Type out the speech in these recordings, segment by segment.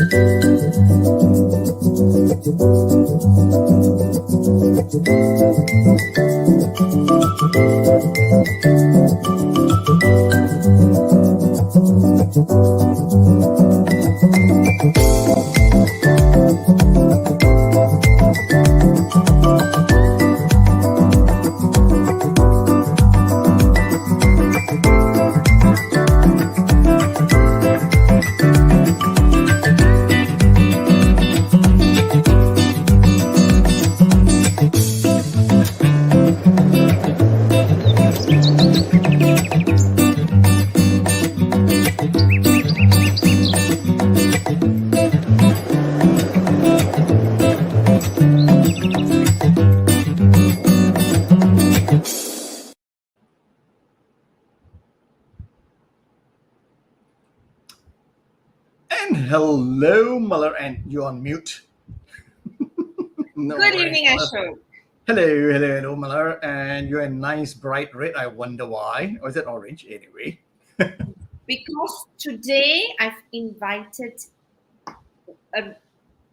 And hello, Muller, and you're on mute. No Good worries, evening, Muller. Ashok. Hello, Muller, and you're a nice bright red. I wonder why. Or is it orange anyway? Because today I've invited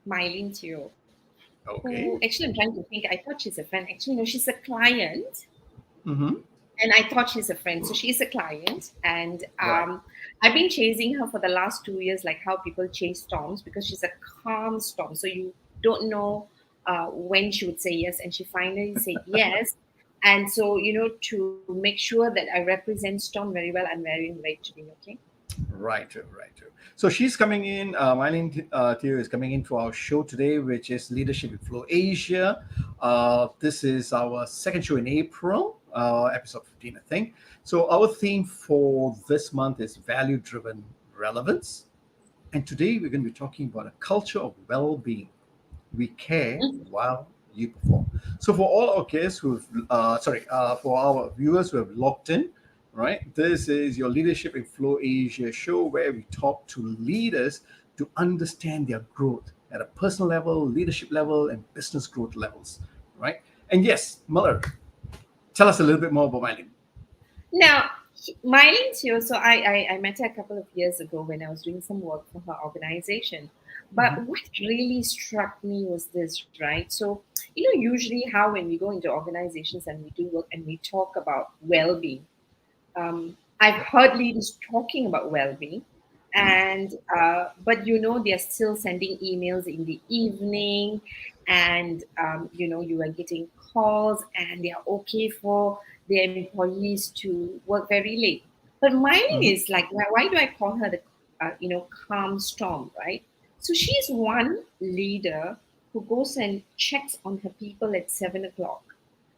Mye Lene Teo, Okay. who actually I'm trying to think. I thought she's a friend. Actually, no, she's a client, Mm-hmm. and I thought she's a friend. So she's a client, and Right. I've been chasing her for the last 2 years, like how people chase storms, because she's a calm storm. So you don't know when she would say yes, and she finally said yes. And so, to make sure that I represent Storm very well, I'm wearing red today, okay? Right. So she's coming in. Mye Lene Teo is coming in for our show today, which is Leadership in Flow Asia. This is our second show in April, episode 15, I think. So our theme for this month is value-driven relevance. And today we're going to be talking about a culture of well-being. We care while you perform. So for all our guests for our viewers who have logged in, right? This is your Leadership in Flow Asia show where we talk to leaders to understand their growth at a personal level, leadership level, and business growth levels, right? And yes, Muller, tell us a little bit more about Mye Lene. Now, Mye Lene Teo, so I met her a couple of years ago when I was doing some work for her organization. But Mhm. what really struck me was this, right? So, usually how when we go into organizations and we do work and we talk about well being, I've heard leaders talking about well-being, and but they're still sending emails in the evening, and you are getting calls, and they are okay for their employees to work very late. But mine Mhm. is like, why do I call her the calm storm, right? So she's one leader who goes and checks on her people at 7 o'clock,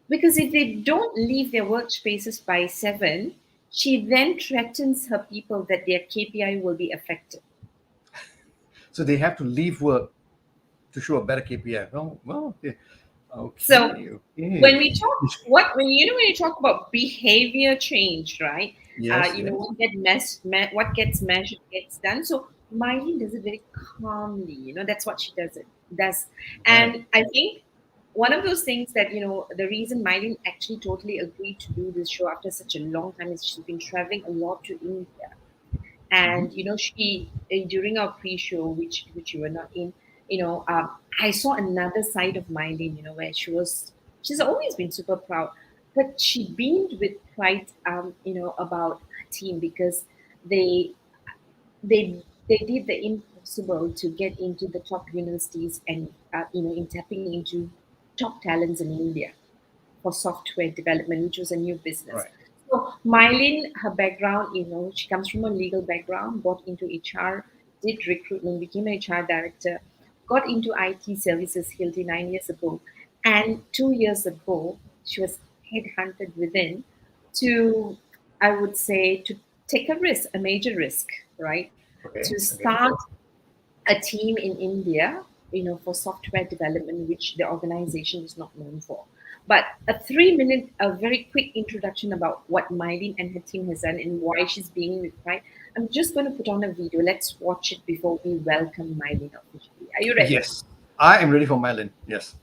because if they don't leave their workspaces by 7, she then threatens her people that their KPI will be affected. So they have to leave work to show a better KPI. Well, okay. So Okay. when we talk, when you talk about behavior change, right? Yes, yes. What gets measured gets done. So Miley does it very calmly. That's what she does, Right. and I think one of those things that the reason Miley actually totally agreed to do this show after such a long time is she's been traveling a lot to India, Mhm. and she during our pre-show, which you were not in, I saw another side of Mylene, where she's always been super proud, but she beamed with pride, about her team, because they they did the impossible to get into the top universities, and in tapping into top talents in India for software development, which was a new business. Right. So Mylene, her background, she comes from a legal background, got into HR, did recruitment, became a HR director, got into IT services Hilti 9 years ago. And 2 years ago, she was headhunted within to, I would say, to take a risk, a major risk, right? Okay. To Okay. start a team in India, for software development, which the organization is not known for. But a 3 minute, a very quick introduction about what Mylene and her team has done and why she's being with pride. I'm just going to put on a video. Let's watch it before we welcome Mylene officially. Are you ready? Yes. I am ready for Mye Lene. Yes.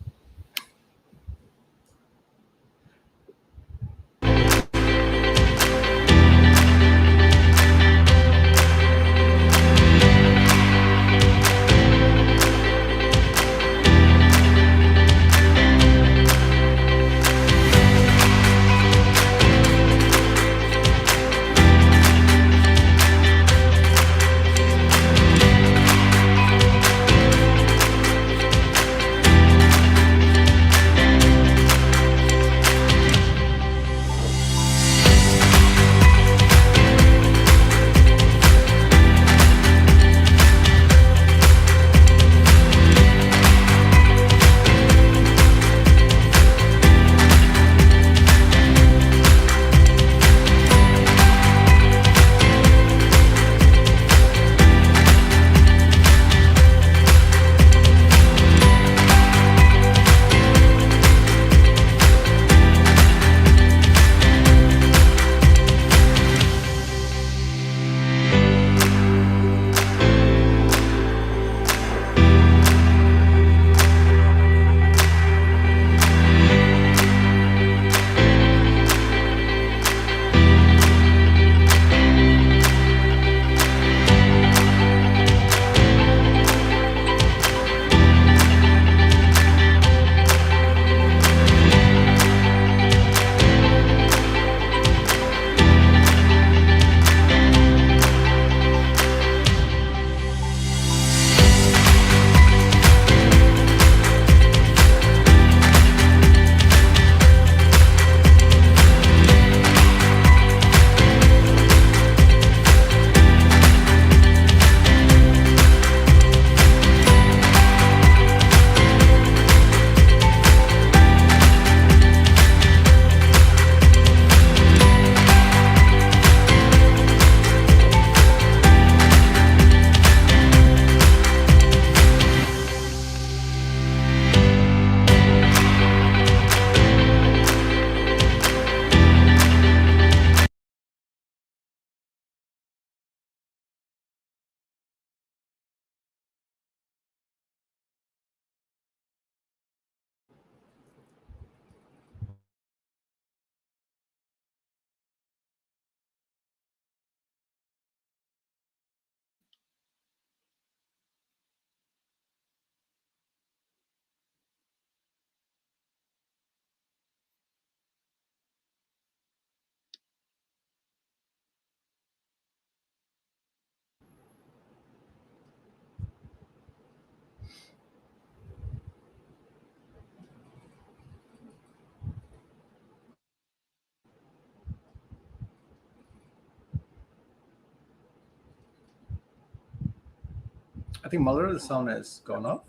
I think Muller, the sound has gone off.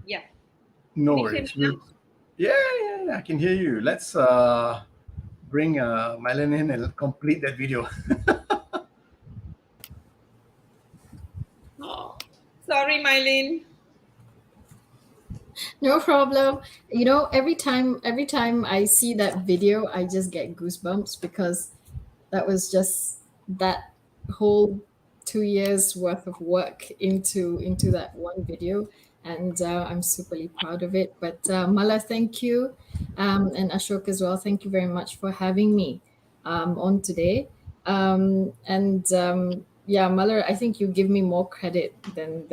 Yeah. No Can you hear me worries. now? Yeah, yeah, yeah, I can hear you. Let's bring Mye Lene in and complete that video. Oh, sorry, Mylene. No problem. Every time I see that video, I just get goosebumps because that was just that whole 2 years worth of work into that one video, and I'm superly proud of it. But Mala, thank you, and Ashok as well. Thank you very much for having me on today. And yeah, Mala, I think you give me more credit than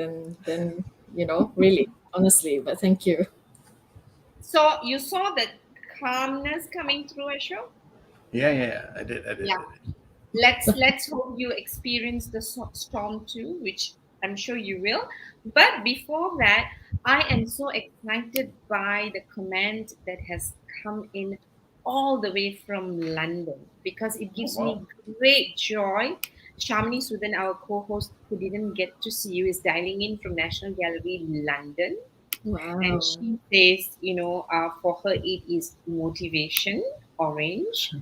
really, honestly. But thank you. So you saw that calmness coming through, Ashok? Yeah, yeah, yeah, I did, I did, Yeah. I did. Let's hope you experience the storm too, which I'm sure you will. But before that, I am so excited by the comment that has come in all the way from London because it Oh, gives wow. me great joy. Shamini Sudan, our co-host who didn't get to see you, is dialing in from National Gallery, London. And Wow. she says, for her, it is motivation, orange.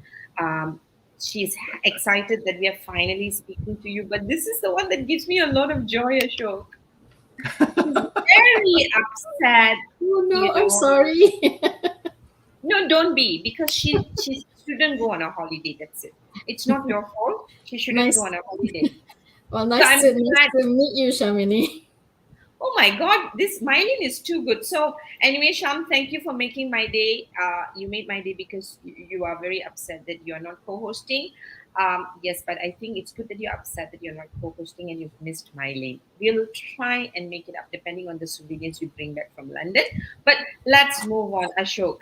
Um, she's excited that we are finally speaking to you, but this is the one that gives me a lot of joy, Ashok. She's very upset, Oh you no, I'm know. sorry. No, don't be, because she shouldn't go on a holiday. That's it. It's not your fault. She shouldn't go Nice. on a holiday. Well, So I'm nice glad. to meet you, Shamini. Oh my God, this smiling is too good. So anyway, Sham, thank you for making my day. You made my day because you are very upset that you are not co-hosting. Yes, but I think it's good that you're upset that you're not co-hosting and you've missed my lane. We'll try and make it up depending on the souvenirs you bring back from London. But let's move on, Ashok.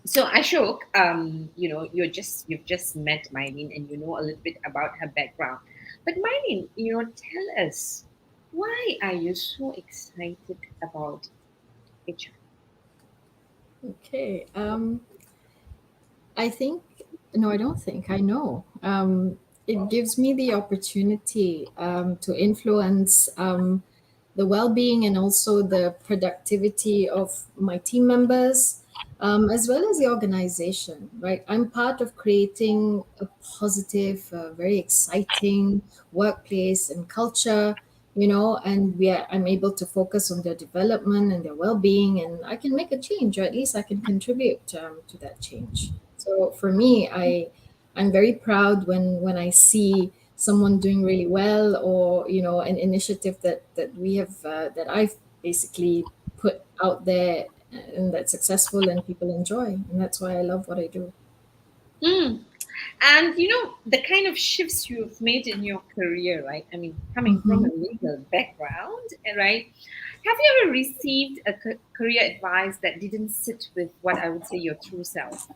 So Ashok, you've just met Mylene and you know a little bit about her background. But Mylene, tell us, why are you so excited about HR? Okay. I think, no, I don't think, I know. It gives me the opportunity to influence the well-being and also the productivity of my team members, as well as the organization, right? I'm part of creating a positive, very exciting workplace and culture, and I'm able to focus on their development and their well-being, and I can make a change, or at least I can contribute to that change. So for me, I'm very proud when I see someone doing really well, or an initiative that we have that I've basically put out there, and that's successful and people enjoy, and that's why I love what I do. Hmm. And the kind of shifts you've made in your career, right? I mean, coming from a Mhm. legal background, right? Have you ever received a career advice that didn't sit with what I would say your true self?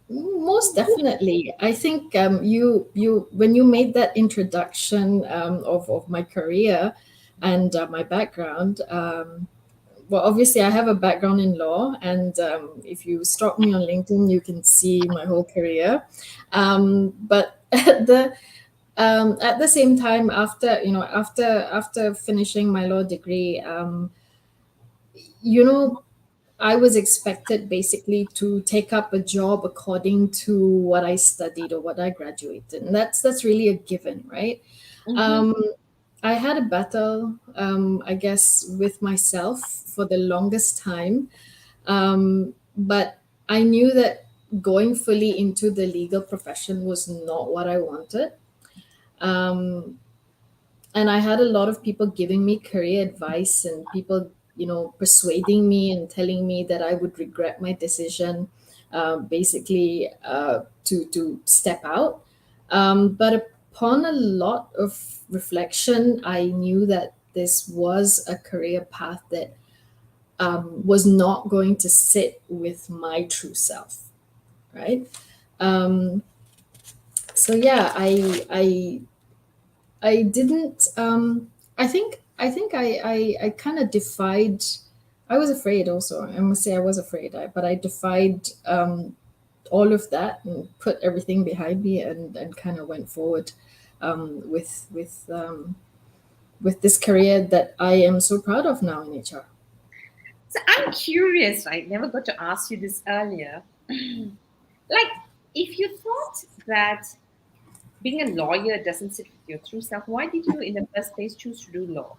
Most definitely. I think you when you made that introduction of my career and my background. Well, obviously, I have a background in law, and if you stalk me on LinkedIn, you can see my whole career. But at the same time, after finishing my law degree, you know, I was expected basically to take up a job according to what I studied or what I graduated, and that's really a given, right? Mm-hmm. Um, I had a battle, I guess, with myself for the longest time, but I knew that going fully into the legal profession was not what I wanted. Um, and I had a lot of people giving me career advice, and people persuading me and telling me that I would regret my decision, basically to step out. But upon a lot of reflection, I knew that this was a career path that was not going to sit with my true self, right? um, so yeah, I didn't. I think I kind of defied. I was afraid. Also, I must say I was afraid. But I defied all of that and put everything behind me, and kind of went forward. with this career that I am so proud of now in HR. So I'm curious, right? Never got to ask you this earlier. Like, if you thought that being a lawyer doesn't sit with your true self, why did you, in the first place, choose to do law?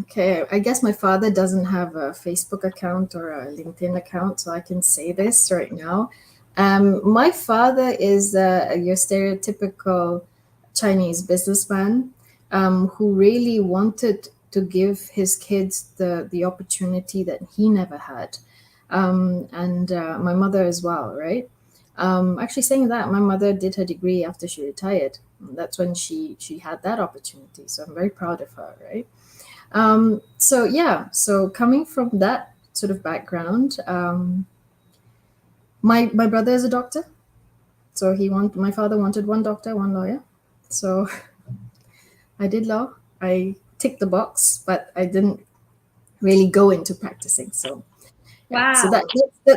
Okay, I guess my father doesn't have a Facebook account or a LinkedIn account, so I can say this right now. My father is your stereotypical Chinese businessman who really wanted to give his kids the opportunity that he never had. And my mother as well, right? Actually, saying that, my mother did her degree after she retired. That's when she had that opportunity. So I'm very proud of her, right? So yeah, so coming from that sort of background, my brother is a doctor, so my father wanted one doctor, one lawyer, so I did law. I ticked the box, but I didn't really go into practicing. So yeah, so Wow.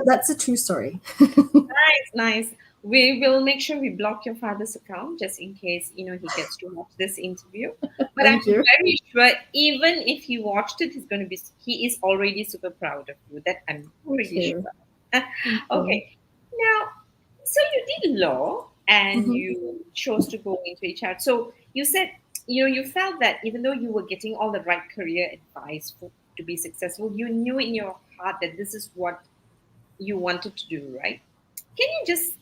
that's a true story. Nice, nice. We will make sure we block your father's account just in case he gets to watch this interview. But I'm Thank you. very sure even if he watched it, he is already super proud of you. That I'm Thank pretty you. sure. Thank you. Okay. Now, so you did law and Mhm. you chose to go into HR. So you said you felt that even though you were getting all the right career advice to be successful, you knew in your heart that this is what you wanted to do, right? Can you just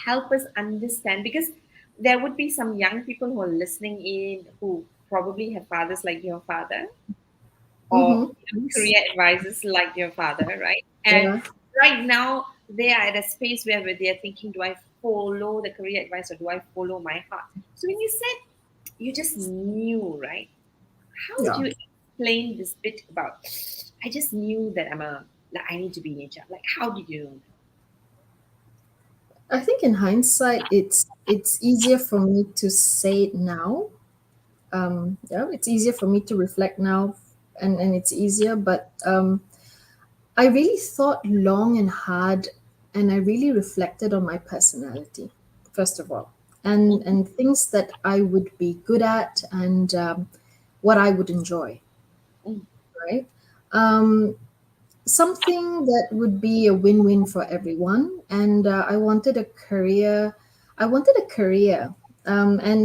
help us understand? Because there would be some young people who are listening in who probably have fathers like your father or Mhm. career advisors like your father, right? And Yeah. right now they are at a space where they are thinking, do I follow the career advice or do I follow my heart? So when you said you just knew, right? How would Yeah. you explain this bit about I just knew that that I need to be in HR? Like how did you know I think in hindsight, it's easier for me to say it now. Yeah, it's easier for me to reflect now, and it's easier. But I really thought long and hard, and I really reflected on my personality, first of all, and things that I would be good at, and what I would enjoy, that? right? Um, Something that would be a win-win for everyone, and I wanted a career, and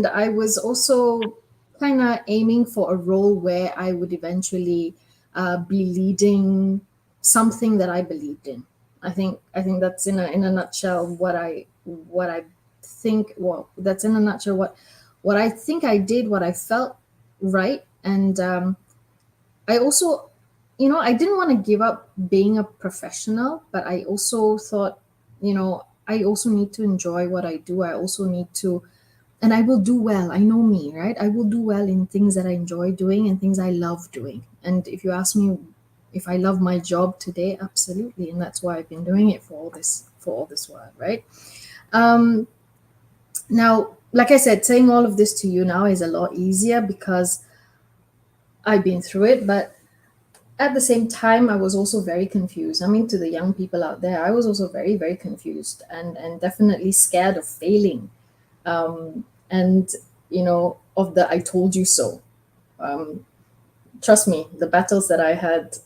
I was also kind of aiming for a role where I would eventually be leading something that I believed in. I think that's in a nutshell what I think. Well, that's in a nutshell what I think I did, what I felt right. And I also, I didn't want to give up being a professional, but I also thought, I also need to enjoy what I do. I also need to, and I will do well. I know me, right? I will do well in things that I enjoy doing and things I love doing. And if you ask me if I love my job today, absolutely. And that's why I've been doing it for all this while, right? Um, Now, like I said, saying all of this to you now is a lot easier because I've been through it, but at the same time I was also very confused. I mean, to the young people out there, I was also very, very confused and definitely scared of failing, and of the I told you so. Trust me, the battles that I had,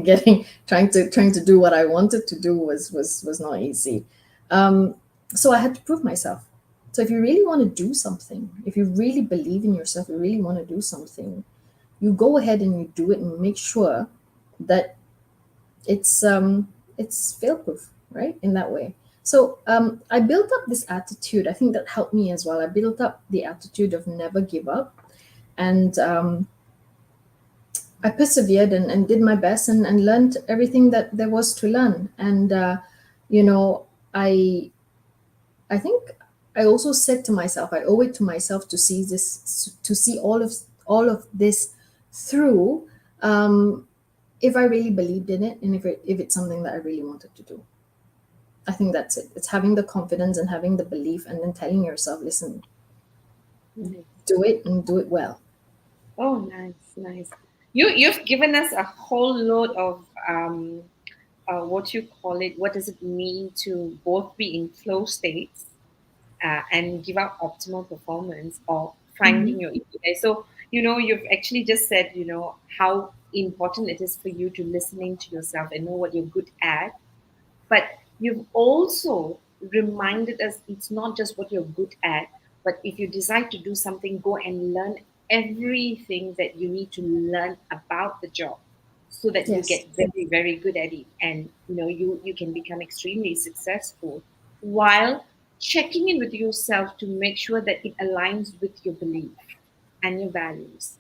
getting trying to do what I wanted to do was not easy. So I had to prove myself. So if you really want to do something, if you really believe in yourself, you really want to do something, you go ahead and you do it and make sure that it's fail proof, right? In that way. So I built up this attitude. I think that helped me as well. I built up the attitude of never give up, and I persevered and did my best and learned everything that there was to learn. And you know, I think I also said to myself, I owe it to myself to see all of this through. If I really believed in it, and if it's something that I really wanted to do. I think that's it. It's having the confidence and having the belief, and then telling yourself, listen, Mhm. do it and do it well. Oh, nice, nice. You've given us a whole load of what you call it. What does it mean to both be in flow states and give out optimal performance or Mhm. finding your EPI. So, you've actually just said, how important it is for you to listening to yourself and know what you're good at. But you've also reminded us it's not just what you're good at, but if you decide to do something, go and learn everything that you need to learn about the job so that you Yes. get very, very good at it. And you can become extremely successful while checking in with yourself to make sure that it aligns with your belief and your values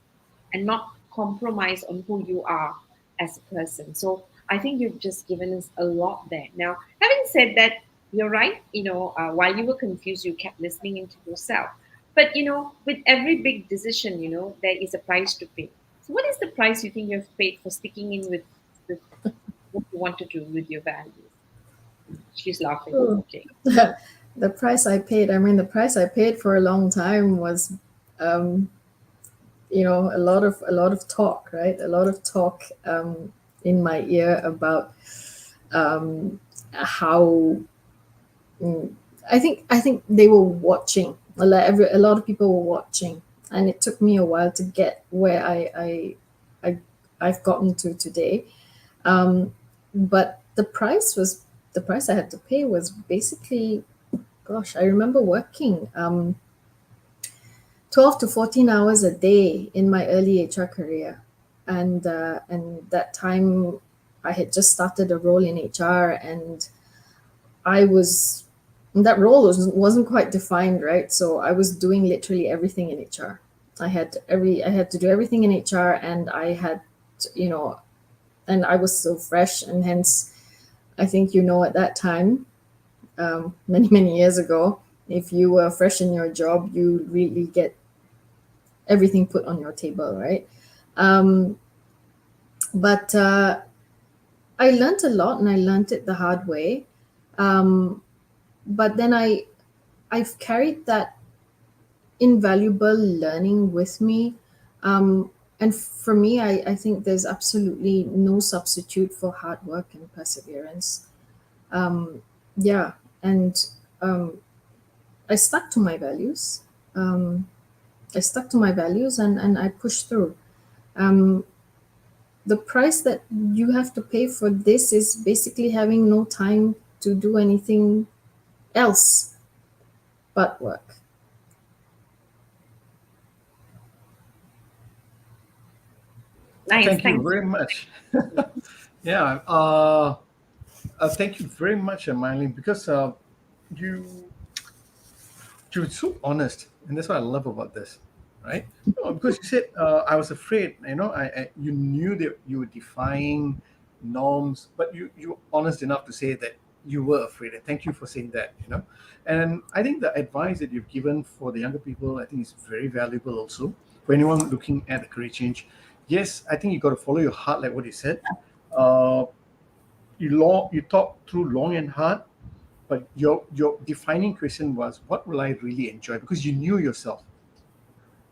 and not compromise on who you are as a person. So I think you've just given us a lot there. Now, having said that, you're right. While you were confused, you kept listening into yourself. But with every big decision, there is a price to pay. So, what is the price you think you've paid for sticking in with what you want to do with your values? She's laughing. Oh. Okay. The price I paid, I mean, the price I paid for a long time was, um, a lot of talk, right? A lot of talk in my ear about how mm, I think they were watching. A lot of people were watching, and it took me a while to get where I I've gotten to today. Um, but the price I had to pay was basically, gosh, I remember working 12 to 14 hours a day in my early HR career, and that time I had just started a role in HR, and I was that role wasn't quite defined, right? So I was doing literally everything in HR. I had to do everything in HR, and I had, you know, and I was so fresh, and hence I think at that time, many many years ago, if you were fresh in your job, you really get everything put on your table, right? Um, but I learned a lot, and I learned it the hard way. Um, but then I've carried that invaluable learning with me. And for me, I think there's absolutely no substitute for hard work and perseverance. Um, yeah, and um, I stuck to my values. Um, I stuck to my values, and I pushed through. Um, the price that you have to pay for this is basically having no time to do anything else but work. Nice. Thank you Thanks. very much. Yeah, thank you very much, Mye Lene, because you you're so honest, and that's what I love about this, right? Because you said I was afraid. You knew that you were defying norms, but you were honest enough to say that you were afraid. And thank you for saying that. And I think the advice that you've given for the younger people, I think is very valuable also for anyone looking at a career change. Yes, I think you got to follow your heart, like what you said. Uh, you talk through long and hard, but your defining question was, what will I really enjoy? Because you knew yourself.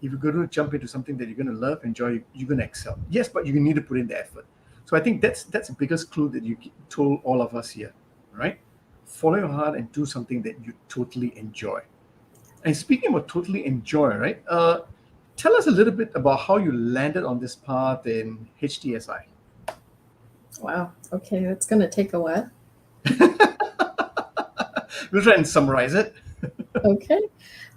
If you're going to jump into something that you're going to love, enjoy, you're going to excel. Yes, but you need to put in the effort. So I think that's the biggest clue that you told all of us here, right? Follow your heart and do something that you totally enjoy. And speaking about totally enjoy, right? Tell us a little bit about how you landed on this path in HTSI. Wow. Okay, that's gonna take a while. We'll try and summarize it. Okay.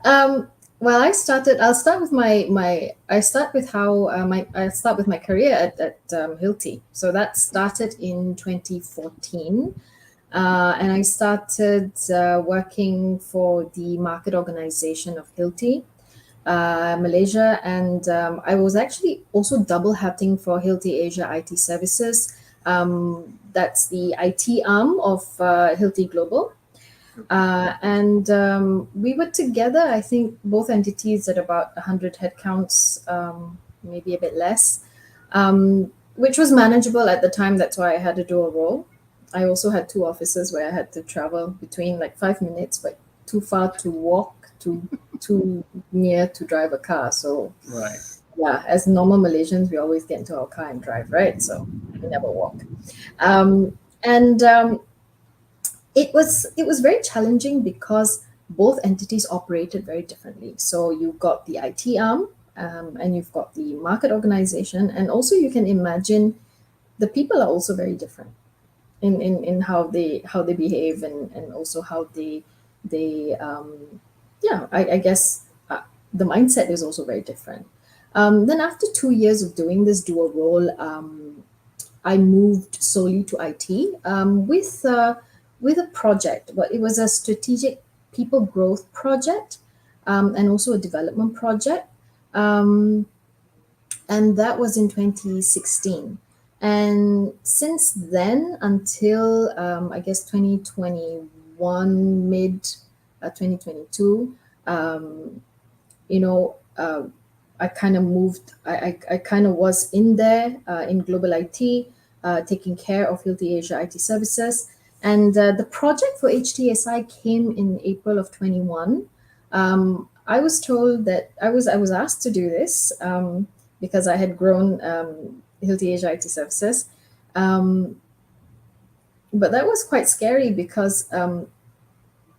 Um, well, I'll start with my. I start with how I start with my career at Hilti. So that started in 2014, and I started working for the market organization of Hilti, Malaysia, and I was actually also double hatting for Hilti Asia IT Services. That's the IT arm of Hilti Global. And we were together, I think, both entities at about 100 headcounts, maybe a bit less, which was manageable at the time. That's why I had a dual role. I also had two offices where I had to travel between like 5 minutes, but too far to walk, too near to drive a car. So, Right. yeah, as normal Malaysians, we always get into our car and drive, right? So we never walk. And it was very challenging because both entities operated very differently. So you've got the IT arm, and you've got the market organization, and also you can imagine the people are also very different in how they behave, and also how they yeah, I guess the mindset is also very different. Then after 2 years of doing this dual role, I moved solely to IT, with a project, but it was a strategic people growth project, and also a development project. Um, and that was in 2016. And since then until, I guess 2021, mid 2022, you know, I kind of moved. I kind of was in there, in global IT, taking care of Hilti Asia IT services, and the project for HTSI came in April of 21. I was told that I was asked to do this, because I had grown, Hilti Asia IT services, um, but that was quite scary because,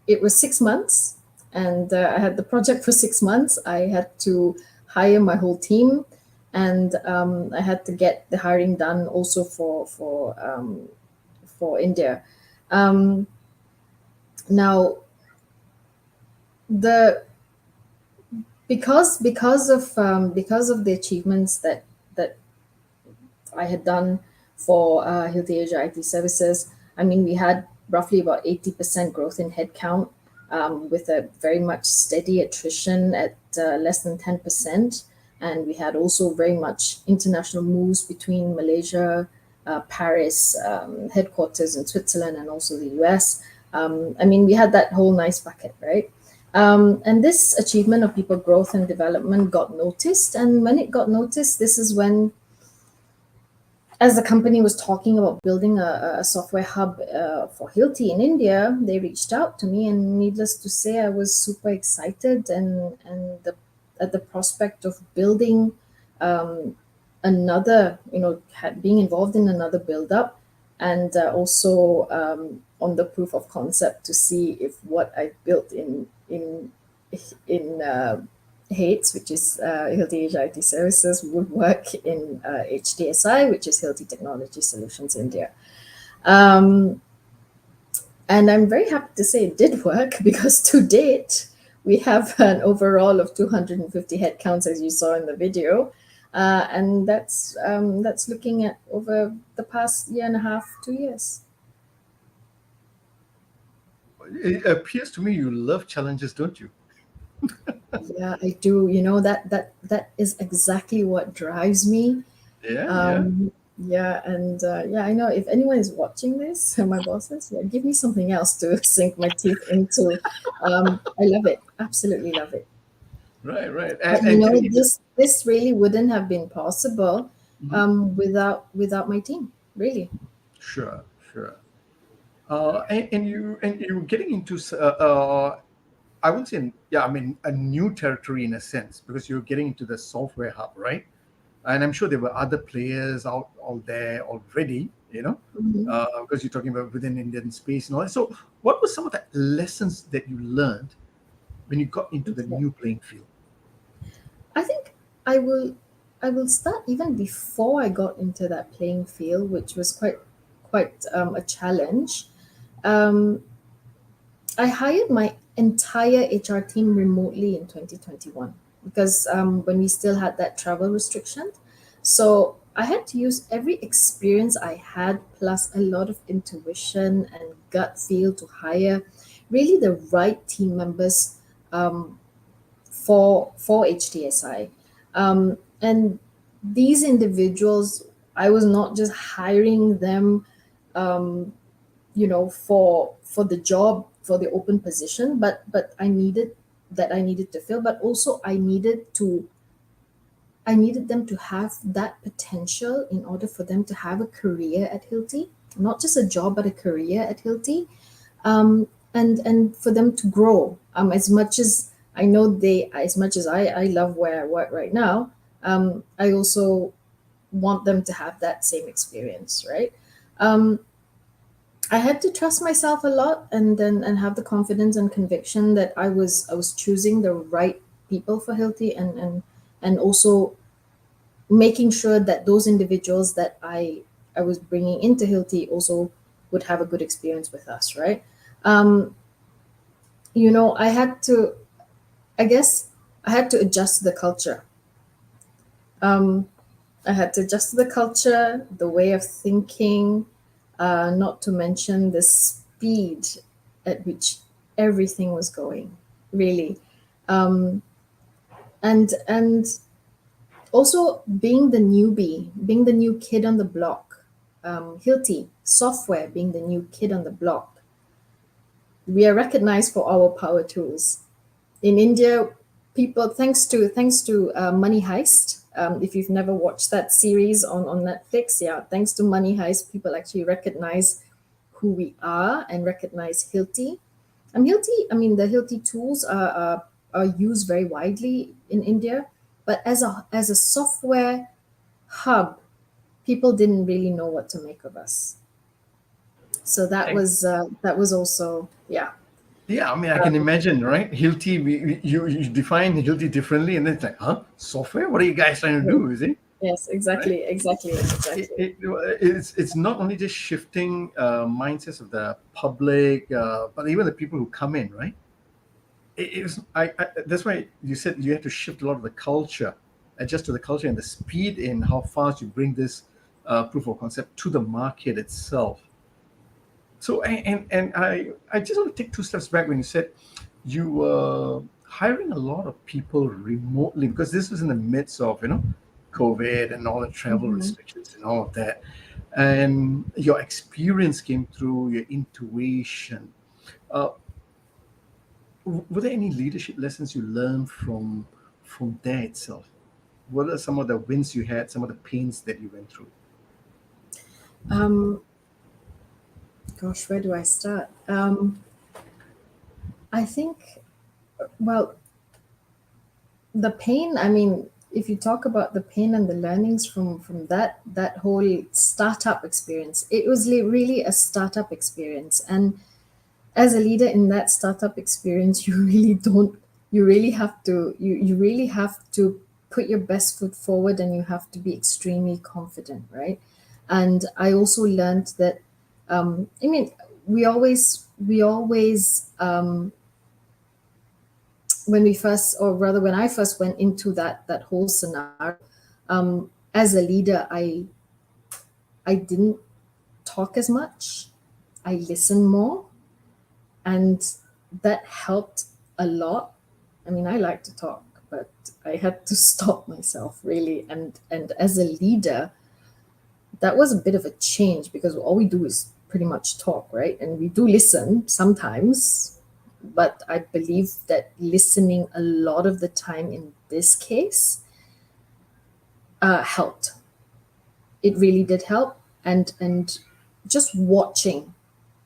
it was 6 months, and I had the project for 6 months. I had to hire my whole team, and I had to get the hiring done also for India. Um, Now, the because of the achievements that I had done for, Hilti Asia IT services. I mean, we had roughly about 80% growth in headcount, with a very much steady attrition at, less than 10%. And we had also very much international moves between Malaysia, Paris, headquarters in Switzerland, and also the US. I mean, we had that whole nice bucket, right? And this achievement of people growth and development got noticed. And when it got noticed, this is when, as the company was talking about building a software hub, for Hilti in India, they reached out to me, and needless to say, I was super excited, and at the prospect of building, another, being involved in another build up, and also, on the proof of concept to see if what I built in HATES, which is, Hilti Asia IT Services, would work in, HTSI, which is Hilti Technology Solutions India. Um, and I'm very happy to say it did work because to date, we have an overall of 250 headcounts, as you saw in the video. And that's looking at over the past year and a half, 2 years. It appears to me you love challenges, don't you? Yeah, I do. That is exactly what drives me. Yeah, yeah. Yeah, and yeah, I know if anyone is watching this, my bosses, yeah, give me something else to sink my teeth into. I love it, absolutely love it. Right, right. But And getting into this really wouldn't have been possible, Mhm. without my team, really. Sure, sure. And you getting into I would say, yeah, I mean, a new territory in a sense, because you're getting into the software hub, right? And I'm sure there were other players out there already, Mhm. because you're talking about within Indian space and all that. So, what were some of the lessons that you learned when you got into the Okay. new playing field? I think I will I will start even before I got into that playing field, which was quite a challenge. Um, I hired my entire HR team remotely in 2021 because, when we still had that travel restriction. So I had to use every experience I had, plus a lot of intuition and gut feel, to hire really the right team members, for HTSI. And these individuals, I was not just hiring them, um, for the job, for the open position, but I needed to fill, but also I needed them to have that potential in order for them to have a career at Hilti, not just a job but a career at Hilti, and for them to grow, as much as I know they as much as I love where I work right now. I also want them to have that same experience, right? um, I had to trust myself a lot, and then and have the confidence and conviction that I was choosing the right people for Hilti, and also making sure that those individuals that I was bringing into Hilti also would have a good experience with us, right? Um, I had to, I guess, I had to adjust the culture. Um, I had to adjust the culture, the way of thinking, not to mention the speed at which everything was going, really. Um, and also being the newbie, being the new kid on the block, Hilti software being the new kid on the block, we are recognized for our power tools. In India, people, thanks to Money Heist. If you've never watched that series on Netflix, yeah, thanks to Money Heist, people actually recognize who we are and recognize Hilti. Hilti, I mean, the Hilti tools are used very widely in India, but as a software hub, people didn't really know what to make of us. So that was also, yeah. Yeah, I mean, I can imagine, right? Hilti, you define Hilti differently, and then it's like, huh? Software? What are you guys trying to do? Is it Yes, right? exactly, exactly, It, exactly. it it's not only just shifting mindsets of the public, but even the people who come in, right? It was that's why you said you had to shift a lot of the culture, adjust to the culture and the speed in how fast you bring this proof of concept to the market itself. So and I just want to take two steps back when you said you were hiring a lot of people remotely because this was in the midst of COVID and all the travel Mhm. restrictions and all of that, and your experience came through your intuition. Uh, were there any leadership lessons you learned from there itself? What are some of the wins you had, some of the pains that you went through? Um, Gosh, where do I start? I think, well, the pain. I mean, if you talk about the pain and the learnings from that whole startup experience, it was really a startup experience. And as a leader in that startup experience, you really don't. You really have to put your best foot forward, and you have to be extremely confident, right? And I also learned that. I mean, we always when we first, or rather when I first went into that whole scenario, as a leader, I didn't talk as much. I listened more, and that helped a lot. I mean, I like to talk, but I had to stop myself, really. And as a leader, that was a bit of a change, because all we do is pretty much talk, right? And we do listen sometimes, but I believe that listening a lot of the time in this case helped. It really did help. And just watching,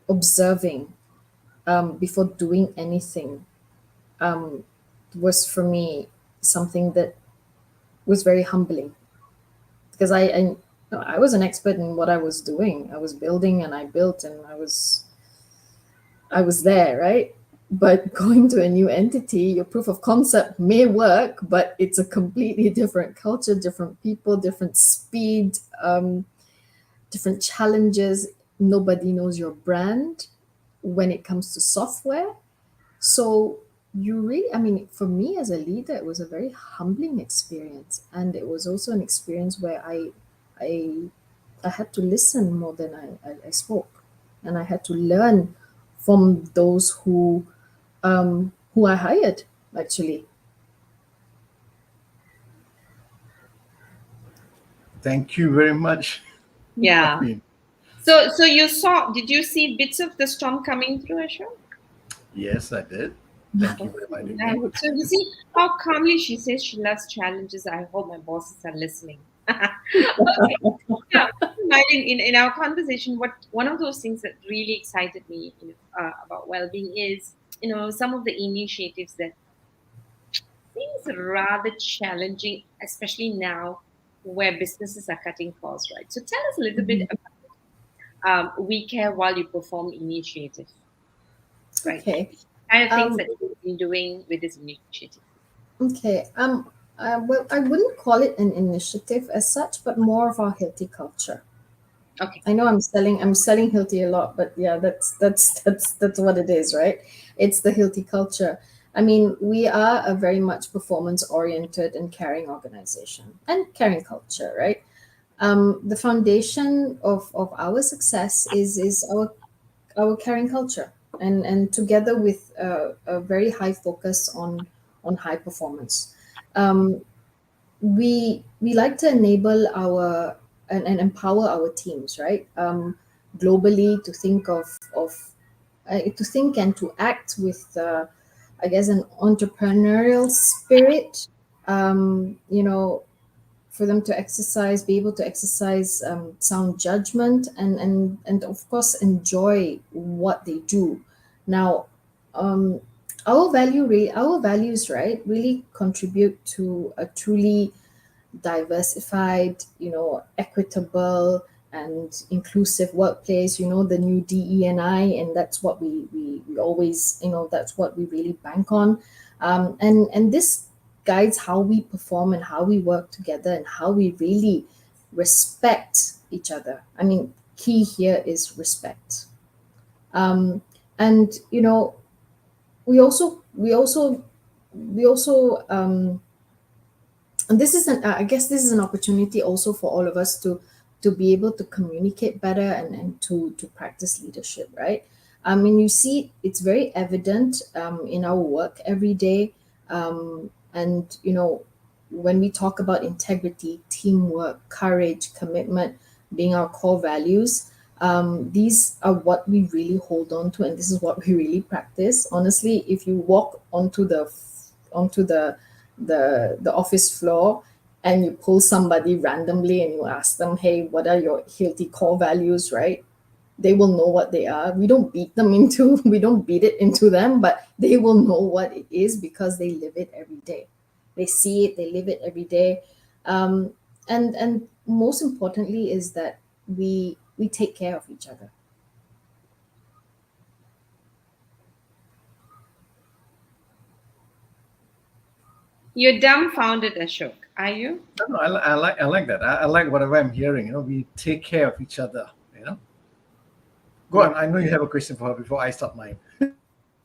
observing, before doing anything, was for me something that was very humbling, because I was an expert in what I was doing. I was building, and I built, and I was there, right? But going to a new entity, your proof of concept may work, but it's a completely different culture, different people, different speed, different challenges. Nobody knows your brand when it comes to software. So you really, I mean, for me as a leader, it was a very humbling experience. And it was also an experience where I, I had to listen more than I spoke. And I had to learn from those who I hired, actually. Thank you very much. I Yeah. mean, So you saw? Did you see bits of the storm coming through, Ashok? yes, I did. Thank you Okay, for reminding me. nice. So you see how calmly she says she loves challenges. I hope my bosses are listening. Okay. Yeah. Smiling in our conversation, what one of those things that really excited me about well-being is, some of the initiatives that seems rather challenging, especially now where businesses are cutting costs, right? So tell us a little bit Mhm. about we care while you perform initiative, right? Okay. Kind of things Um, that you've been doing with this initiative. okay. Well, I wouldn't call it an initiative as such, but more of our healthy culture. Okay. I know I'm selling Hilti a lot, but yeah, that's what it is, right? It's the Hilti culture. I mean, we are a very much performance oriented and caring organization and caring culture, right? The foundation of our success is our caring culture, and together with a very high focus on high performance. Um, we like to enable our and empower our teams, right? Globally, to think and to act with I guess an entrepreneurial spirit. You know, for them to exercise, be able to exercise sound judgment, and of course enjoy what they do. Now, um, our values, right, really contribute to a truly diversified, equitable and inclusive workplace. The new DE&I, and that's what we always, that's what we really bank on. And this guides how we perform and how we work together and how we really respect each other. I mean, key here is respect. And we also and this is an I guess this is an opportunity also for all of us to be able to communicate better, and to practice leadership, right? I mean, you see it's very evident in our work every day. And when we talk about integrity, teamwork, courage, commitment being our core values, these are what we really hold on to, and this is what we really practice. Honestly, if you walk onto the office floor and you pull somebody randomly and you ask them, hey, what are your Hilti core values, right? They will know what they are. We don't beat it into them, but they will know what it is because they live it every day. They see it, they live it every day. um, and most importantly is that we take care of each other. You're dumbfounded, Ashok. Are you? No, I like that. I like whatever I'm hearing. We take care of each other. Go on. Yeah. I know you have a question for her before I start mine.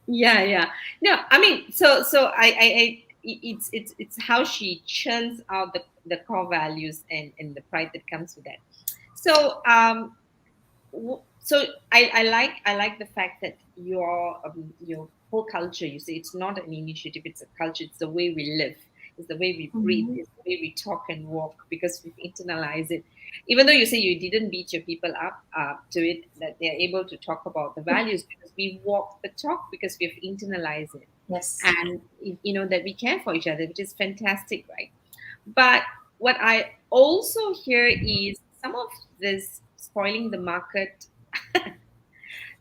Yeah, yeah. No, I mean, so it's how she churns out the core values and the pride that comes with that. So so I like the fact that your whole culture, you say it's not an initiative, it's a culture, it's the way we live, it's the way we breathe, Mhm. it's the way we talk and walk, because we've internalized it. Even though you say you didn't beat your people up to it, that they're able to talk about the values because we walk the talk, because we've internalized it. Yes. And that we care for each other, which is fantastic, right? But what I also hear is some of this spoiling the market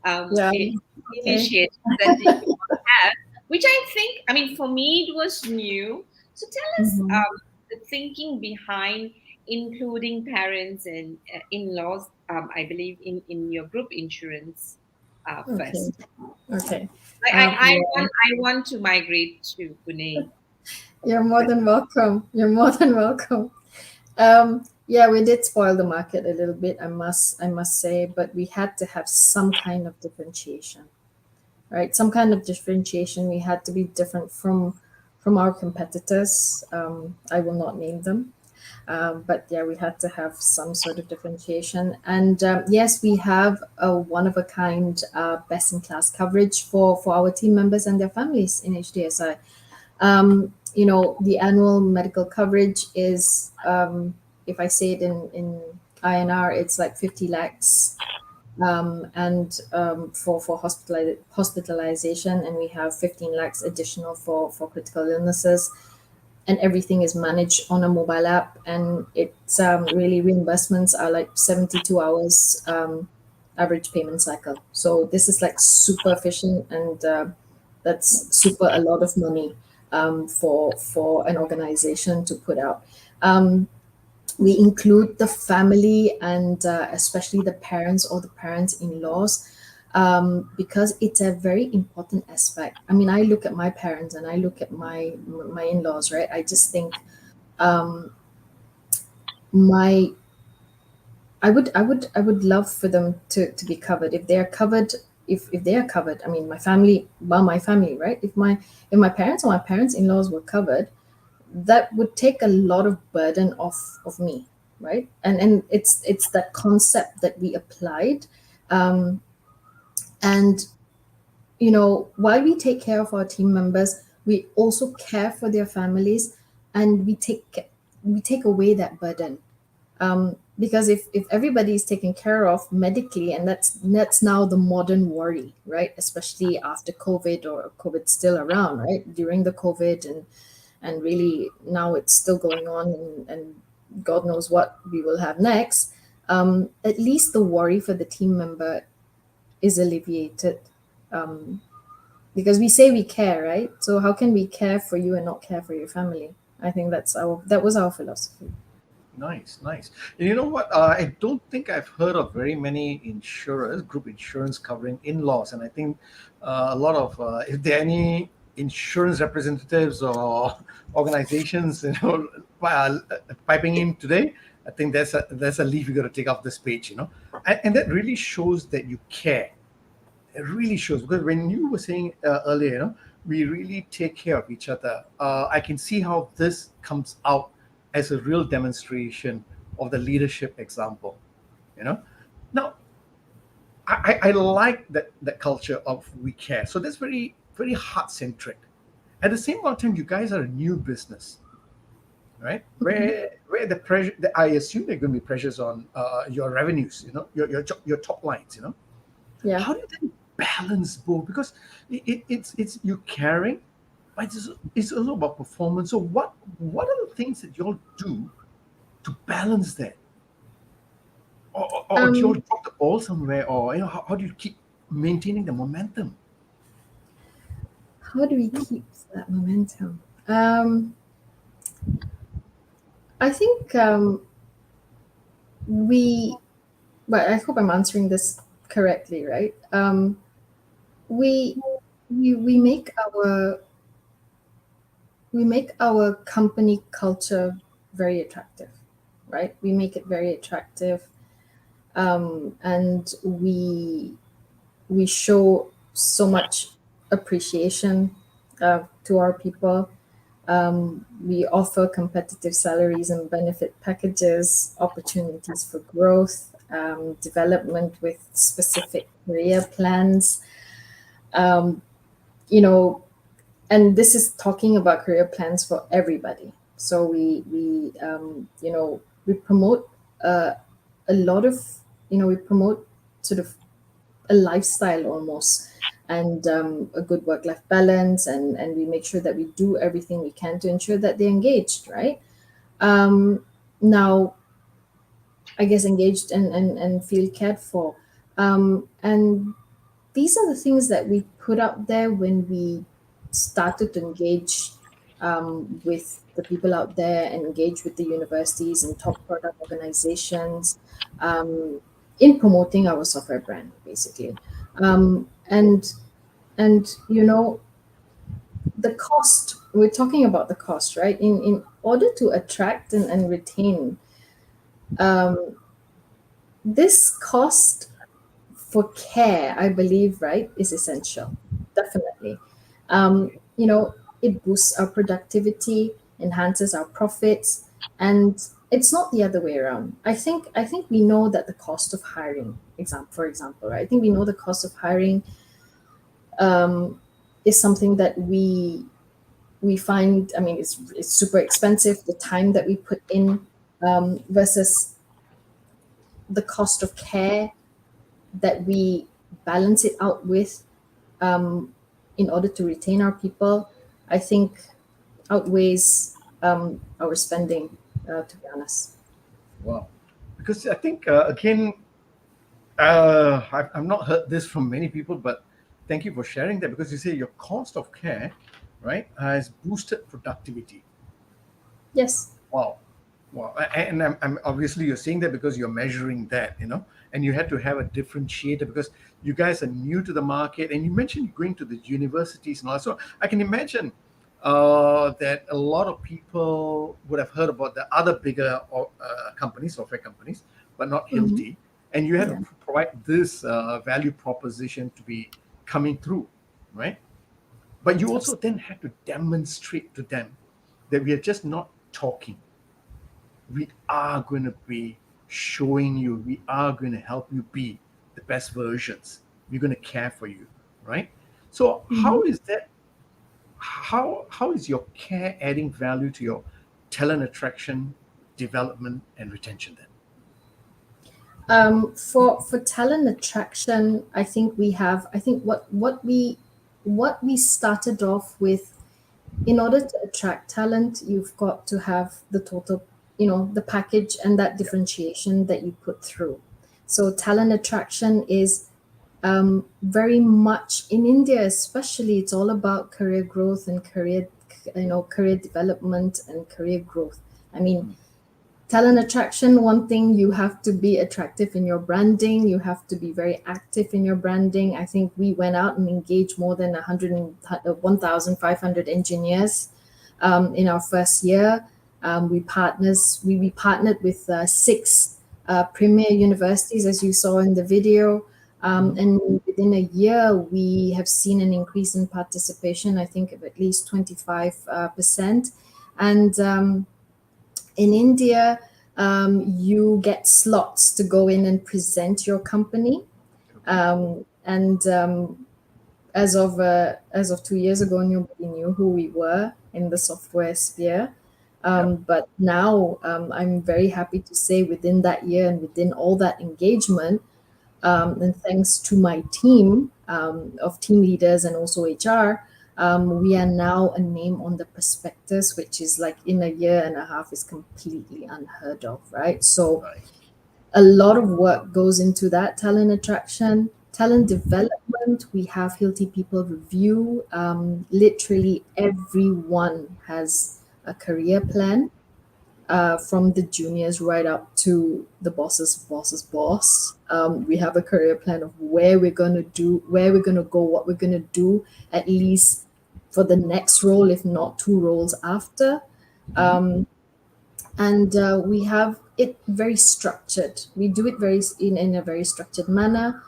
um, Yeah. i- Okay. initiatives that you all have, which I think, I mean, for me, it was new. So tell us Mhm. the thinking behind including parents and in-laws, I believe, in your group insurance Okay. first. Okay. I Yeah. want to migrate to Pune. You're more than welcome. You're more than welcome. Yeah, we did spoil the market a little bit, I must say, but we had to have some kind of differentiation, right? Some kind of differentiation. We had to be different from our competitors. I will not name them, but yeah, we had to have some sort of differentiation. And yes, we have a one of a kind, best in class coverage for our team members and their families in HTSI. The annual medical coverage is, if I say it in INR, it's like 50 lakhs. And for hospitalization, and we have 15 lakhs additional for critical illnesses, and everything is managed on a mobile app, and it's really reimbursements are like 72 hours average payment cycle. So this is like super efficient, and that's super a lot of money for an organization to put out. Um, We include the family and especially the parents or the parents-in-laws, because it's a very important aspect. I mean, I look at my parents and I look at my in-laws, right? I just think um, my I would love for them to be covered. If they are covered, if they are covered, I mean, my family, well, my family, right? If my parents or my parents-in-laws were covered, that would take a lot of burden off me, right? And it's that concept that we applied. um, and while we take care of our team members, we also care for their families, and we take away that burden. Because if everybody is taken care of medically, and that's now the modern worry, right? Especially after COVID, or COVID's still around, right? During the COVID, and really now it's still going on, and God knows what we will have next. At least the worry for the team member is alleviated. um, because we say we care, right? So how can we care for you and not care for your family? I think that was our philosophy. Nice, nice. And you know what? I don't think I've heard of very many insurers, group insurance covering in-laws, and I think a lot of if there are any insurance representatives or organizations, piping in today, I think that's a leaf you got to take off this page, and that really shows that you care. It really shows, because when you were saying earlier, we really take care of each other. I can see how this comes out as a real demonstration of the leadership example. You know, now I like that culture of we care. So that's very very heart centric. At the same time, you guys are a new business, right? Where the pressure, I assume there are going to be pressures on your revenues. Your top lines. Yeah. How do you then balance both? Because it's you caring, but it's also about performance. So what are the things that you all do to balance that, or do you all um drop the ball somewhere, or how do you keep maintaining the momentum? how do we keep that momentum? I think we but I hope I'm answering this correctly, right? We we make our company culture very attractive, right? We make it very attractive, and we show so much appreciation to our people. We offer competitive salaries and benefit packages, opportunities for growth, development with specific career plans. Um, you know, and this is talking about career plans for everybody. So we promote uh, a lot of we promote sort of a lifestyle almost, and a good work-life balance, and we make sure that we do everything we can to ensure that they're engaged, right? Now, I guess engaged and feel cared for. And these are the things that we put out there when we started to engage with the people out there, and engage with the universities and top product organizations, in promoting our software brand, basically. And the cost, we're talking about the cost, right? In order to attract and retain, um, this cost for care, I believe, right, is essential. Definitely. It boosts our productivity, enhances our profits, and it's not the other way around. I think we know that the cost of hiring, for example, right? I think we know the cost of hiring um, is something that we find. I mean, it's super expensive. The time that we put in versus the cost of care that we balance it out with, um, in order to retain our people, I think outweighs our spending, to be honest. Wow, because I think again, I've not heard this from many people, but thank you for sharing that, because you say your cost of care, right, has boosted productivity. Yes. Wow. Well, and I'm obviously you're saying that because you're measuring that, and you had to have a differentiator because you guys are new to the market, and you mentioned going to the universities and all. So I can imagine that a lot of people would have heard about the other bigger companies, software companies, but not Mhm. Hilti, and you had to Yeah. provide this value proposition to be coming through, right? But you also then had to demonstrate to them that we are just not talking, we are going to be showing you, we are going to help you be the best versions, we're going to care for you, right? So how Mhm. is that, how is your care adding value to your talent attraction, development and retention then? For talent attraction, I think we have. I think what we started off with. In order to attract talent, you've got to have the total, the package and that Yeah. differentiation that you put through. So talent attraction is very much in India, especially. It's all about career growth and career development and career growth. I mean, Mm. talent attraction, one thing, you have to be attractive in your branding, you have to be very active in your branding. I think we went out and engaged more than 1,500 engineers in our first year. We partnered with six premier universities, as you saw in the video. Mhm. And within a year, we have seen an increase in participation, I think of at least 25%. And in India, you get slots to go in and present your company. Okay. And as of 2 years ago, nobody knew who we were in the software sphere. Yep. But now I'm very happy to say within that year and within all that engagement, and thanks to my team of team leaders and also HR, we are now a name on the prospectus, which is like in a year and a half is completely unheard of, right? So Right. a lot of work goes into that talent attraction, talent development. We have Hilti People Review. Literally everyone has a career plan, from the juniors right up to the boss's boss. We have a career plan of where we're gonna go, what we're gonna do, at least for the next role, if not two roles after. Mhm. And we have it very structured. We do it in a very structured manner.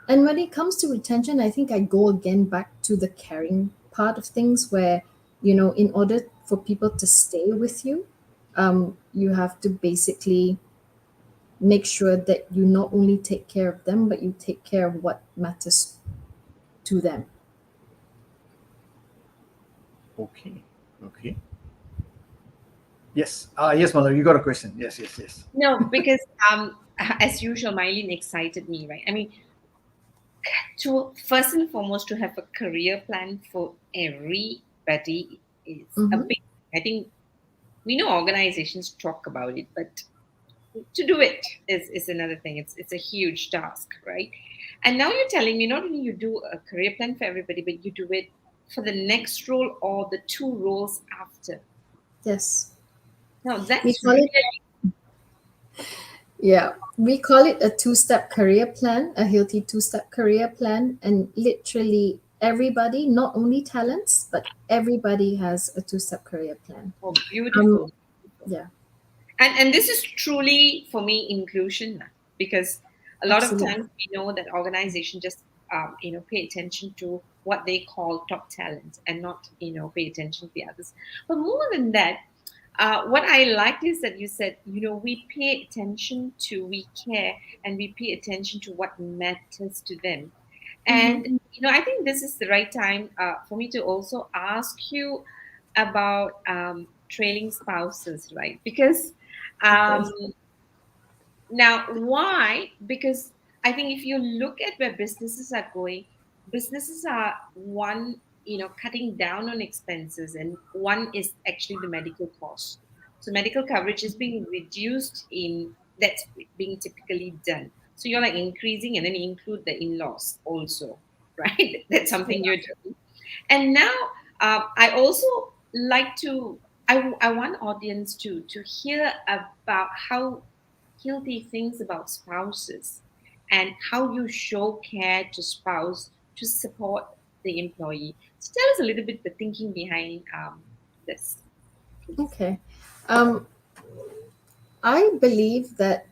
And when it comes to retention, I think I go again back to the caring part of things where, in order for people to stay with you, you have to basically make sure that you not only take care of them, but you take care of what matters to them. Okay. Okay. Yes. Yes, mother, you got a question? Yes, yes, yes. No, because as usual, Mye Lene excited me, right? I mean, to first and foremost, to have a career plan for everybody is a Mm-hmm. big. I think we know organizations talk about it, but to do it is another thing. It's a huge task, right? And now you're telling me not only you do a career plan for everybody, but you do it for the next role or the two roles after. Yes. Now We that's call it really Yeah, we call it a two-step career plan, a healthy two-step career plan. And literally everybody, not only talents, but everybody has a two-step career plan. oh, Um, beautiful. yeah, And this is truly for me inclusion now, because a lot of absolutely. times we know that organizations just pay attention to what they call top talent and not pay attention to the others. But more than that, what I liked is that you said, we pay attention to, we care, and we pay attention to what matters to them. Mm-hmm. And I think this is the right time for me to also ask you about trailing spouses, right? Because Okay. um, now, why? Because I think if you look at where businesses are going, businesses are one, cutting down on expenses, and one is actually the medical cost. So medical coverage is being reduced in that's being typically done. So you're like increasing and then include the in-laws also, right? That's something you're doing. And now I also like to I want audience to hear about how Hilti thinks about spouses and how you show care to spouse to support the employee. So tell us a little bit the thinking behind this, please. Okay. Um, I believe that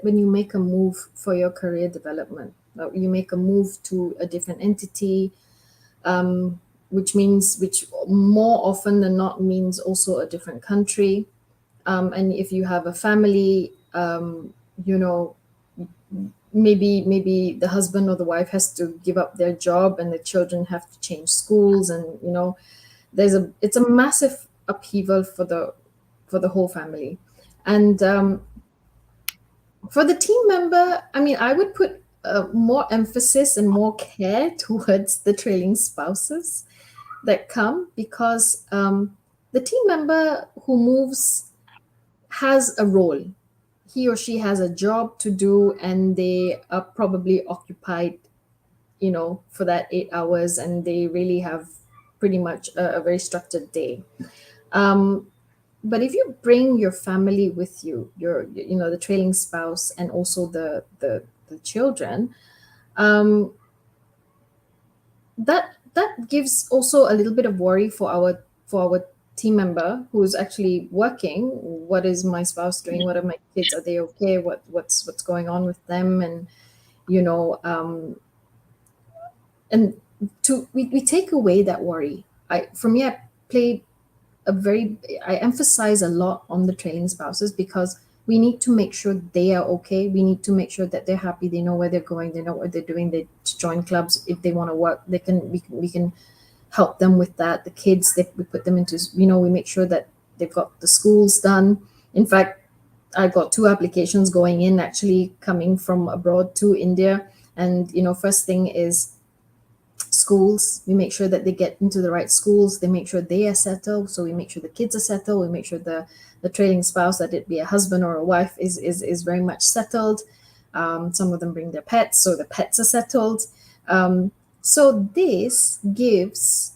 when you make a move for your career development, you make a move to a different entity, which more often than not means also a different country. And if you have a family, you know, maybe the husband or the wife has to give up their job, and the children have to change schools, and it's a massive upheaval for the whole family. And for the team member, I mean, I would put more emphasis and more care towards the trailing spouses that come, because the team member who moves has a role. He or she has a job to do, and they are probably occupied, for that 8 hours, and they really have pretty much a very structured day. Um, but if you bring your family with you, the trailing spouse, and also the children, um, that gives also a little bit of worry for our team member who's actually working. What is my spouse doing? What are my kids? Are they okay? What's going on with them? And you know, and we take away that worry. For me, played a very I emphasize a lot on the trailing spouses, because we need to make sure they are okay. We need to make sure that they're happy. They know where they're going. They know what they're doing. They join clubs if they want to work. We can help them with that. The kids, we put them into, we make sure that they've got the schools done. In fact, I've got 2 applications going in, actually coming from abroad to India. And first thing is schools. We make sure that they get into the right schools. They make sure they are settled. So we make sure the kids are settled. We make sure the trailing spouse, that it be a husband or a wife, is very much settled. Some of them bring their pets, so the pets are settled. So this gives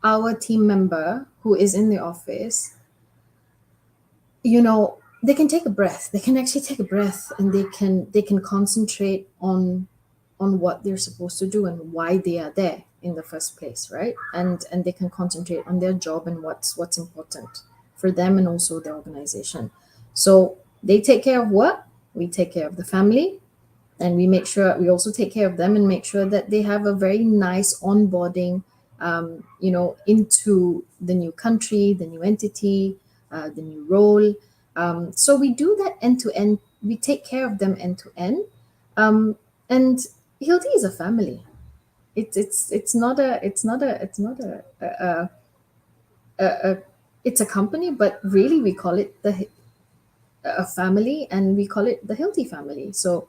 our team member who is in the office, they can take a breath. They can actually take a breath, and they can concentrate on what they're supposed to do and why they are there in the first place, right? And they can concentrate on their job and what's important for them, and also the organization. So they take care of work, we take care of the family, and we also take care of them and make sure that they have a very nice onboarding, into the new country, the new entity, the new role. So we do that end to end. We take care of them end to end. And Hilti is a family. It's not a it's a company, but really we call it a family, and we call it the Hilti family. So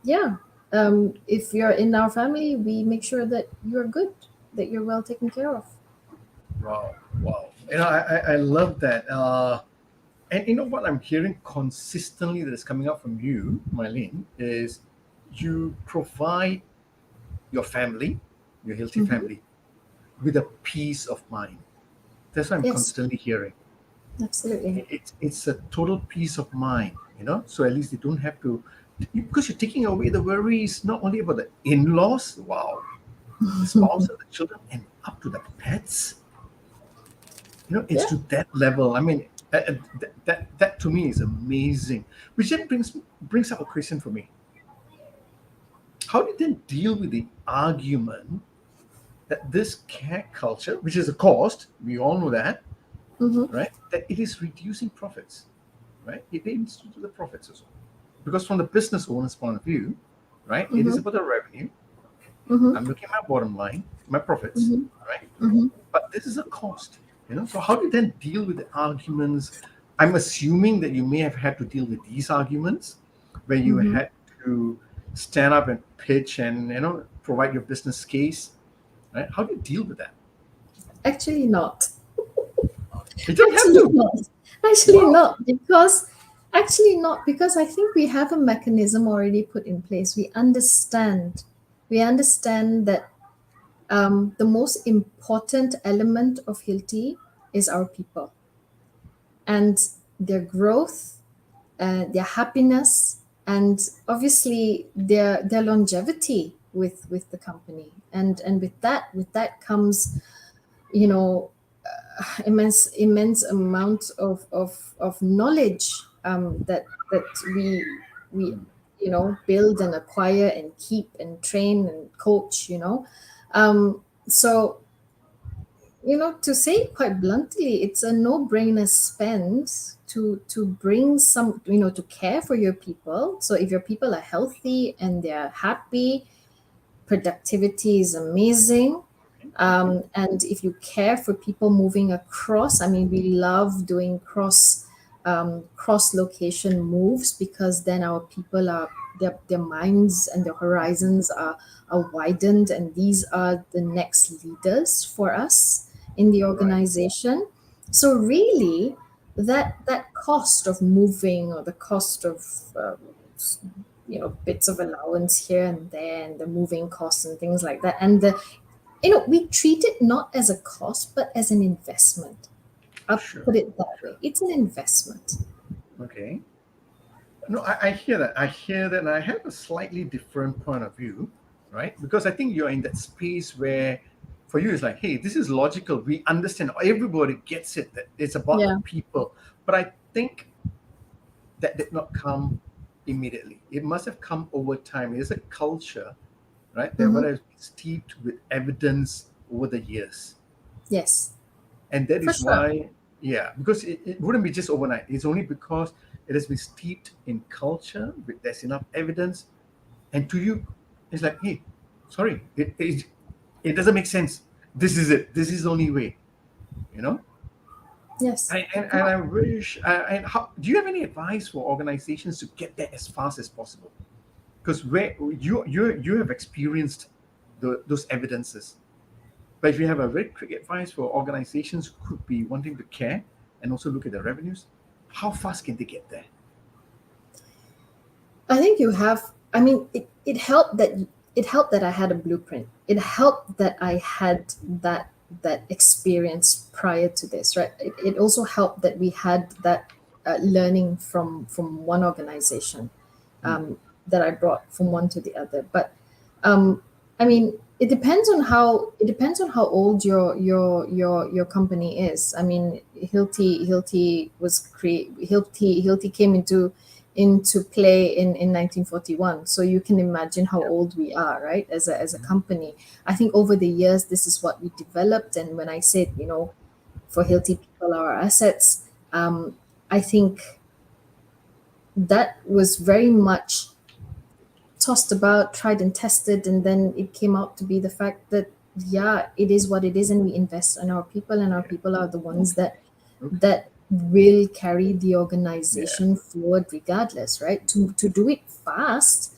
yeah, if you're in our family, we make sure that you're good, that you're well taken care of. Wow, wow. I love that. And you know what I'm hearing consistently that is coming out from you, Mye Lene, is you provide your family, your healthy Mhm. family, with a peace of mind. That's what I'm Yes, constantly hearing. absolutely. It's a total peace of mind, So at least they don't have to, because you're taking away the worries not only about the in-laws, wow, the spouse, the children, and up to the pets. It's Yeah. to that level. I mean, that to me is amazing. Which then brings up a question for me. How do you then deal with the argument that this care culture, which is a cost, we all know that, Mm-hmm. right? That it is reducing profits, right? It aims to do the profits as well. Because from the business owner's point of view, right, it is Mm-hmm. about the revenue. Mm-hmm. I'm looking at my bottom line, my profits, Mm-hmm. right? Mm-hmm. But this is a cost. So how do you then deal with the arguments? I'm assuming that you may have had to deal with these arguments where you Mm-hmm. had to stand up and pitch and provide your business case, right? How do you deal with that? Actually, not. You don't have Actually to. not. Actually Wow. not because Actually not, because I think we have a mechanism already put in place. We understand that the most important element of Hilti is our people and their growth, their happiness, and obviously their longevity with the company. And with that comes, you know, immense amount of knowledge, that we build and acquire and keep and train and coach. So, to say it quite bluntly, it's a no-brainer spend to bring some, to care for your people. So if your people are healthy and they're happy, productivity is amazing. And if you care for people moving across, I mean, we love doing cross location moves, because then our people are, their minds and their horizons are widened, and these are the next leaders for us in the Right. organization. So really, that cost of moving, or the cost of bits of allowance here and there, and the moving costs and things like that, and we treat it not as a cost but as an investment. I'll Sure. put it that way. Sure. It's an investment. Okay. No, I hear that. I hear that, and I have a slightly different point of view, right? Because I think you're in that space where, for you, it's like, hey, this is logical. We understand. Everybody gets it that it's about the Yeah. people. But I think that did not come immediately. It must have come over time. It's a culture, right? That Hmm. what has been steeped with evidence over the years, Yes, and that for is sure. why, yeah, because it wouldn't be just overnight. It's only because it has been steeped in culture. There's enough evidence, and to you, it's like, hey, sorry, it doesn't make sense. This is it. This is the only way. You know. Yes. And I wish. And how do you have any advice for organizations to get there as fast as possible? Because where you have experienced those evidences. But if you have a very quick advice for organizations who could be wanting to care and also look at the revenues, how fast can they get there? I think you have. I mean, it helped that I had a blueprint. It helped that I had that experience prior to this, right? It also helped that we had that learning from one organization, Hmm. that I brought from one to the other. But um, I mean, it depends on how old your company is. I mean, Hilti came into play in 1941. So you can imagine how Yeah. old we are, right? As a company. I think over the years, this is what we developed. And when I said, for Hilti, people are our assets, I think that was very much tossed about, tried and tested, and then it came out to be the fact that, yeah, it is what it is, and we invest in our people, and our Yeah. people are the ones Okay. Okay. that will carry the Yeah. organization forward regardless, right? To do it fast,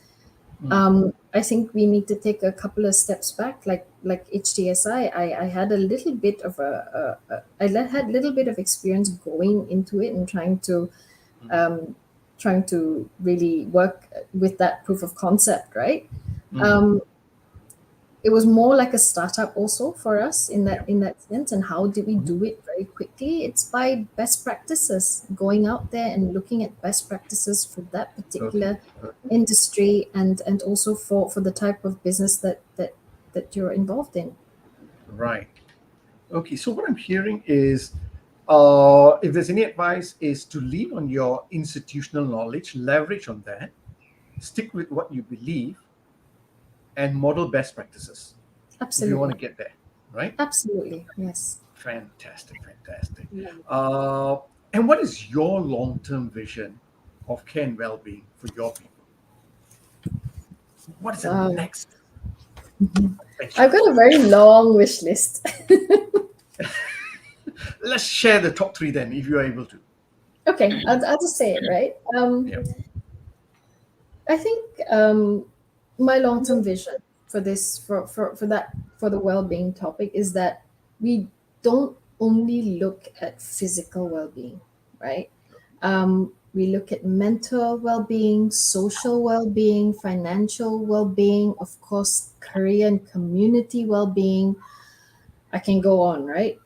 Hmm. I think we need to take a couple of steps back, like HTSI. I had a little bit of had a little bit of experience going into it and Hmm. trying to really work with that proof of concept, right? Hmm. Um, it was more like a startup also for us in that Yeah. in that sense. And how did we Hmm. do it very quickly? It's by best practices, going out there and looking at best practices for that Okay. particular Okay. industry, and also for the type of business that you're involved in. Right. Okay. So what I'm hearing is, if there's any advice, is to lean on your institutional knowledge, leverage on that, stick with what you believe, and model best practices if you want to Absolutely. get there, right? Absolutely. Yes. Fantastic, fantastic. Yeah. Uh, and what is your long-term vision of care and well-being for your people? What is the Wow. next I've adventure? got a very long wish list. Let's share the top three then, if you are able to. Okay, I'll just say it, right? Yeah. I think my long-term vision for this, for the well-being topic, is that we don't only look at physical well-being, right? We look at mental well-being, social well-being, financial well-being, of course, career and community well-being. I can go on, right?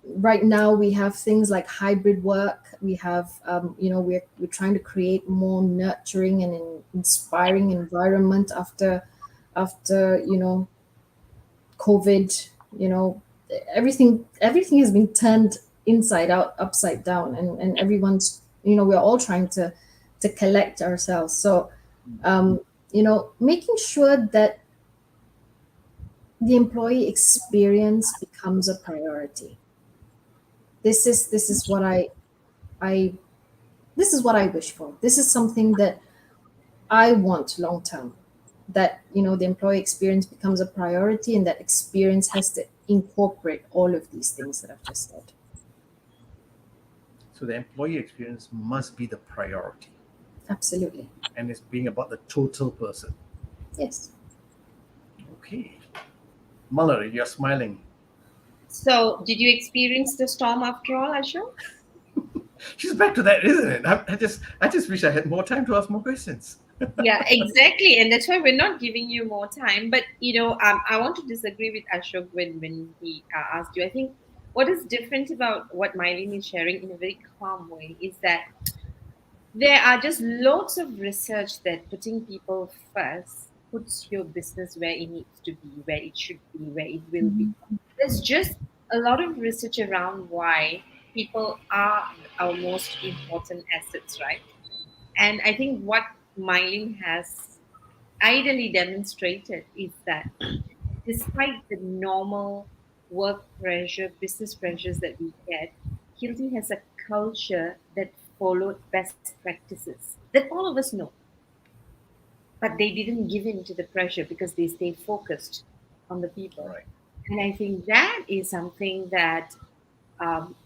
Right now we have things like hybrid work. We have, we're trying to create more nurturing and inspiring environment after COVID. You know, everything has been turned inside out, upside down, and everyone's, we're all trying to collect ourselves. So, making sure that the employee experience becomes a priority. This is what I this is what I wish for. This is something that I want long term. That the employee experience becomes a priority, and that experience has to incorporate all of these things that I've just said. So the employee experience must be the priority, Absolutely. and it's being about the total person. Yes. Okay. Muller, you're smiling. So, did you experience the storm after all, Ashok? She's back to that, isn't it? I just wish I had more time to ask more questions. Yeah, exactly, and that's why we're not giving you more time. But I want to disagree with Ashok when he asked you. I think what is different about what Mye Lene is sharing in a very calm way is that there are just loads of research that putting people first puts your business where it needs to be, where it should be, where it will be. There's just a lot of research around why people are our most important assets, right? And I think what Mye Lene has ideally demonstrated is that despite the normal work pressure, business pressures that we get, Hilti has a culture that followed best practices that all of us know, but they didn't give in to the pressure because they stayed focused on the people. Right. And I think that is something that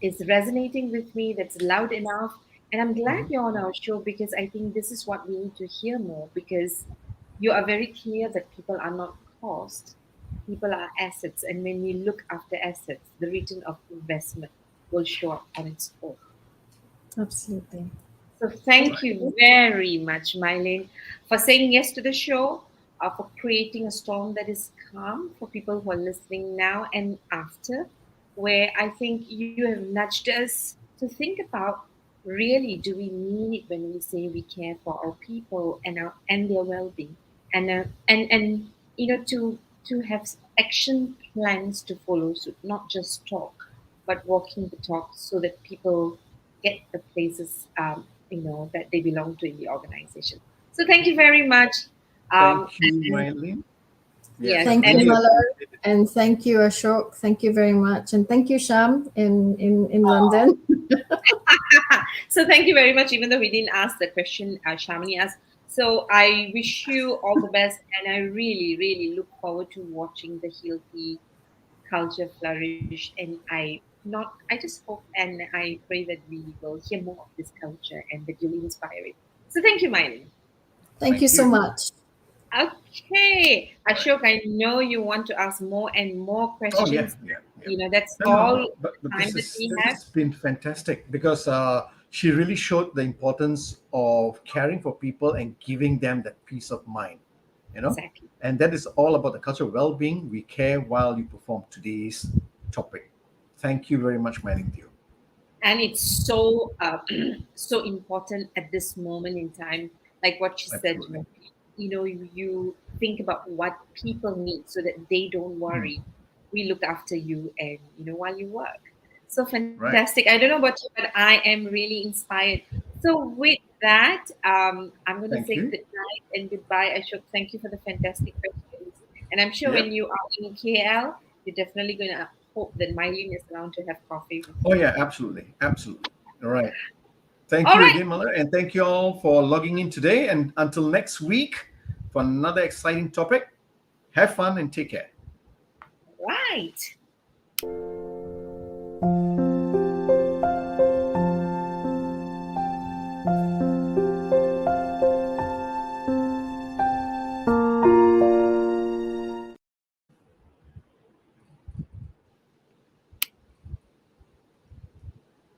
is resonating with me, that's loud enough. And I'm glad Mhm. you're on our show because I think this is what we need to hear more because you are very clear that people are not cost, people are assets. And when we look after assets, the return of investment will show up on its own. Absolutely. So thank Right. you very much, Mye Lene, for saying yes to the show, for creating a storm that is calm for people who are listening now and after, where I think you have nudged us to think about really do we mean it when we say we care for our people and their well-being and to have action plans to follow suit, not just talk, but walking the talk so that people get the places that they belong to in the organization. So thank you very much. Um, Thank you, and Mylene. Yes, yes, Thank you, and really Malar, appreciate it. and thank you, Ashok. Thank you very much, and thank you, Sham, in London. so thank you very much. Even though we didn't ask the question, Shamini asked. So I wish you all the best, and I really, really look forward to watching the Hilti culture flourish. And I just hope and I pray that we will hear more of this culture and that you'll inspire it. So thank you, Miley. Thank you Thank so you. much. Okay, Right. Ashok, I know you want to ask more and more Oh yeah, questions. yeah, yeah. That's No, no, all no. But the time that we this have. has been fantastic because she really showed the importance of caring for people and giving them that peace of mind. You know, Exactly. and that is all about the culture of well-being. We care while you perform today's topic. Thank you very much, Manning Teo. And it's so so important at this moment in time, like what you said. Absolutely. You think about what people need so that they don't Hmm. worry. We look after you, and while you work. So Right. fantastic. I don't know about you, but I am really inspired. So with that, I'm going to Thank say you. good night and goodbye. Ashok, thank you for the fantastic questions. And I'm sure when Yep. you are in KL, you're definitely going to hope that Mylene is around to have coffee with Oh you. yeah, absolutely, absolutely. All right. Thank All you right. again, Mother, and thank you all for logging in today. And until next week for another exciting topic, have fun and take care. Right.